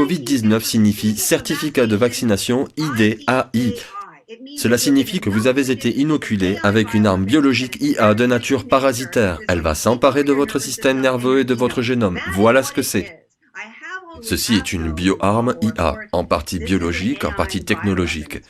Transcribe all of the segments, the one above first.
Covid-19 signifie certificat de vaccination IDAI. Cela signifie que vous avez été inoculé avec une arme biologique IA de nature parasitaire. Elle va s'emparer de votre système nerveux et de votre génome. Voilà ce que c'est. Ceci est une bioarme IA, en partie biologique, en partie technologique.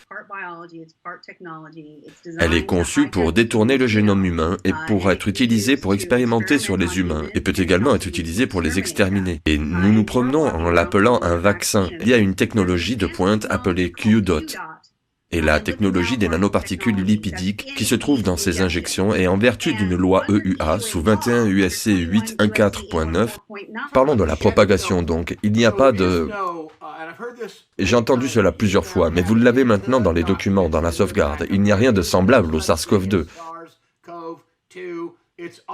Elle est conçue pour détourner le génome humain et pour être utilisée pour expérimenter sur les humains, et peut également être utilisée pour les exterminer. Et nous nous promenons en l'appelant un vaccin. Il y a une technologie de pointe appelée QDOT. Et la technologie des nanoparticules lipidiques qui se trouve dans ces injections est en vertu d'une loi EUA sous 21 USC 814.9. Parlons de la propagation donc, il n'y a pas de... J'ai entendu cela plusieurs fois, mais vous l'avez maintenant dans les documents, dans la sauvegarde. Il n'y a rien de semblable au SARS-CoV-2.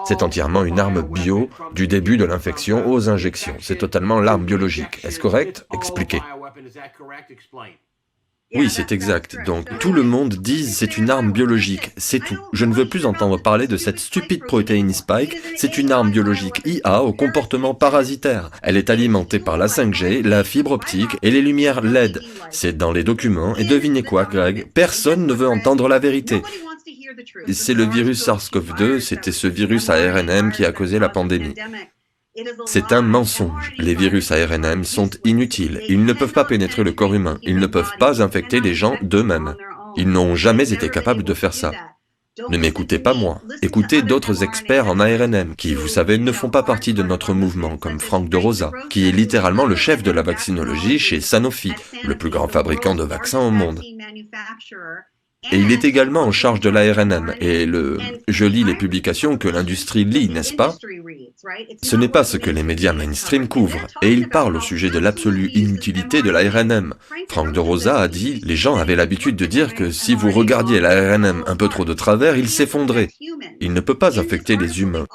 C'est entièrement une arme bio, du début de l'infection aux injections. C'est totalement l'arme biologique. Est-ce correct? Expliquez. Oui, c'est exact. Donc, tout le monde dit c'est une arme biologique, c'est tout. Je ne veux plus entendre parler de cette stupide protéine spike, c'est une arme biologique IA au comportement parasitaire. Elle est alimentée par la 5G, la fibre optique et les lumières LED. C'est dans les documents, et devinez quoi, Greg? Personne ne veut entendre la vérité. C'est le virus SARS-CoV-2, c'était ce virus ARNM qui a causé la pandémie. C'est un mensonge. Les virus ARNM sont inutiles. Ils ne peuvent pas pénétrer le corps humain. Ils ne peuvent pas infecter les gens d'eux-mêmes. Ils n'ont jamais été capables de faire ça. Ne m'écoutez pas moi. Écoutez d'autres experts en ARNM qui, vous savez, ne font pas partie de notre mouvement, comme Frank de Rosa, qui est littéralement le chef de la vaccinologie chez Sanofi, le plus grand fabricant de vaccins au monde. Et il est également en charge de l'ARNM, et je lis les publications que l'industrie lit, n'est-ce pas? Ce n'est pas ce que les médias mainstream couvrent, et ils parlent au sujet de l'absolue inutilité de l'ARNM. Frank de Rosa a dit, les gens avaient l'habitude de dire que si vous regardiez l'ARNM un peu trop de travers, il s'effondrait. Il ne peut pas infecter les humains.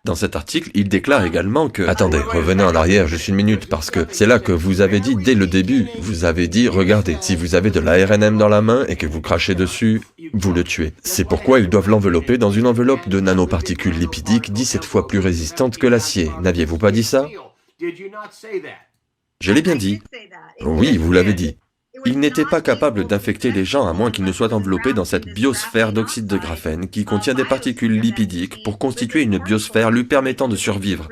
Dans cet article, il déclare également que... Attendez, revenez en arrière juste une minute, parce que c'est là que vous avez dit dès le début, vous avez dit, regardez, si vous avez de l'ARNM dans la main et que vous crachez dessus, vous le tuez. C'est pourquoi ils doivent l'envelopper dans une enveloppe de nanoparticules lipidiques 17 fois plus résistante que l'acier. N'aviez-vous pas dit ça? Je l'ai bien dit. Oui, vous l'avez dit. Il n'était pas capable d'infecter les gens à moins qu'ils ne soient enveloppés dans cette biosphère d'oxyde de graphène qui contient des particules lipidiques pour constituer une biosphère lui permettant de survivre.